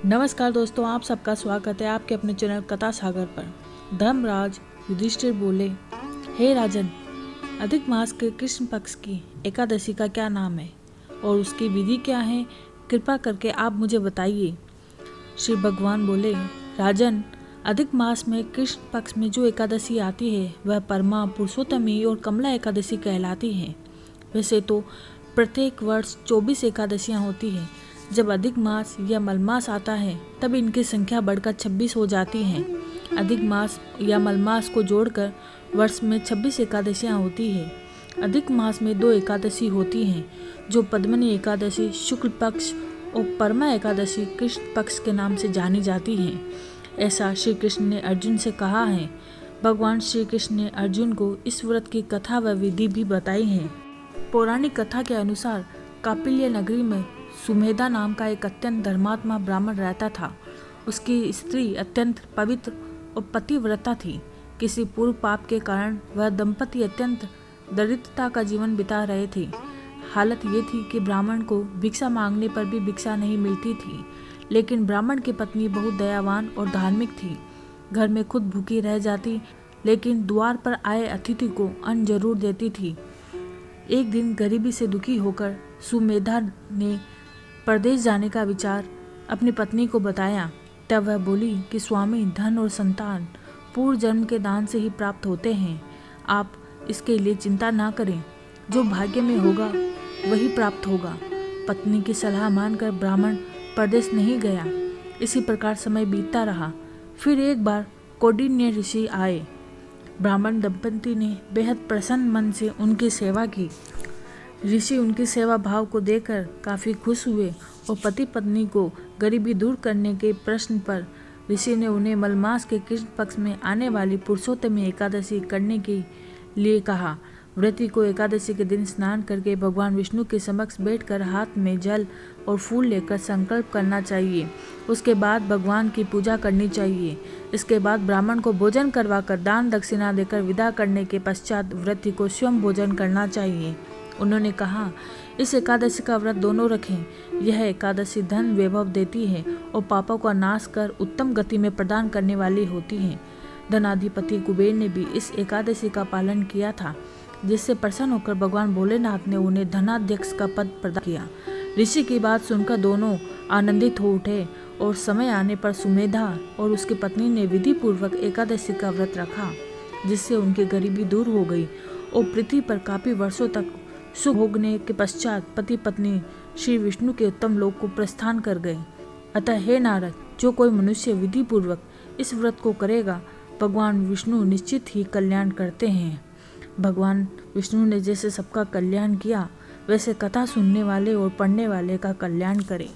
नमस्कार दोस्तों, आप सबका स्वागत है आपके अपने चैनल कथा सागर पर। धर्मराज युधिष्ठिर बोले, हे राजन, अधिक मास के कृष्ण पक्ष की एकादशी का क्या नाम है और उसकी विधि क्या है? कृपा करके आप मुझे बताइए। श्री भगवान बोले, राजन, अधिक मास में कृष्ण पक्ष में जो एकादशी आती है वह परमा, पुरुषोत्तमी और कमला एकादशी कहलाती है। वैसे तो प्रत्येक वर्ष 24 एकादशियाँ होती हैं। जब अधिक मास या मलमास आता है तब इनकी संख्या बढ़कर 26 हो जाती हैं। अधिक मास या मलमास को जोड़कर वर्ष में 26 एकादशियाँ होती है। अधिक मास में 2 एकादशी होती हैं, जो पद्मिनी एकादशी शुक्ल पक्ष और परमा एकादशी कृष्ण पक्ष के नाम से जानी जाती हैं। ऐसा श्री कृष्ण ने अर्जुन से कहा है। भगवान श्री कृष्ण ने अर्जुन को इस व्रत की कथा व विधि भी बताई है। पौराणिक कथा के अनुसार कापिल्य नगरी में सुमेधा नाम का एक अत्यंत धर्मात्मा ब्राह्मण रहता था। उसकी स्त्री अत्यंत पवित्र और पतिव्रता थी। किसी पूर्व पाप के कारण वह दंपति अत्यंत दरिद्रता का जीवन बिता रहे थे। हालत ये थी कि ब्राह्मण को भिक्षा मांगने पर भी भिक्षा नहीं मिलती थी, लेकिन ब्राह्मण की पत्नी बहुत दयावान और धार्मिक थी। घर में खुद भूखी रह जाती, लेकिन द्वार पर आए अतिथि को अन्न जरूर देती थी। एक दिन गरीबी से दुखी होकर सुमेधा ने परदेश जाने का विचार अपनी पत्नी को बताया। तब वह बोली कि स्वामी, धन और संतान पूर्व जन्म के दान से ही प्राप्त होते हैं। आप इसके लिए चिंता ना करें, जो भाग्य में होगा वही प्राप्त होगा। पत्नी की सलाह मानकर ब्राह्मण परदेश नहीं गया। इसी प्रकार समय बीतता रहा। फिर एक बार कौंडिन्य ऋषि आए। ब्राह्मण दंपति ने बेहद प्रसन्न मन से उनकी सेवा की। ऋषि उनकी सेवा भाव को देखकर काफ़ी खुश हुए और पति पत्नी को गरीबी दूर करने के प्रश्न पर ऋषि ने उन्हें मलमास के कृष्ण पक्ष में आने वाली पुरुषोत्तमी एकादशी करने के लिए कहा। व्रती को एकादशी के दिन स्नान करके भगवान विष्णु के समक्ष बैठकर हाथ में जल और फूल लेकर संकल्प करना चाहिए। उसके बाद भगवान की पूजा करनी चाहिए। इसके बाद ब्राह्मण को भोजन करवाकर दान दक्षिणा देकर विदा करने के पश्चात व्रती को स्वयं भोजन करना चाहिए। उन्होंने कहा, इस एकादशी का व्रत दोनों रखें। यह एकादशी धन वैभव देती है और पापों का नाश कर उत्तम गति में प्रदान करने वाली होती है। धनाधिपति कुबेर ने भी इस एकादशी का पालन किया था, जिससे प्रसन्न होकर भगवान भोलेनाथ ने उन्हें धनाध्यक्ष का पद प्रदान किया। ऋषि की बात सुनकर दोनों आनंदित हो उठे और समय आने पर सुमेधा और उसकी पत्नी ने विधि पूर्वक एकादशी का व्रत रखा, जिससे उनकी गरीबी दूर हो गई और पृथ्वी पर काफी वर्षों तक सुख भोगने के पश्चात पति पत्नी श्री विष्णु के उत्तम लोक को प्रस्थान कर गए। अतः हे नारद, जो कोई मनुष्य विधि पूर्वक इस व्रत को करेगा, भगवान विष्णु निश्चित ही कल्याण करते हैं। भगवान विष्णु ने जैसे सबका कल्याण किया, वैसे कथा सुनने वाले और पढ़ने वाले का कल्याण करें।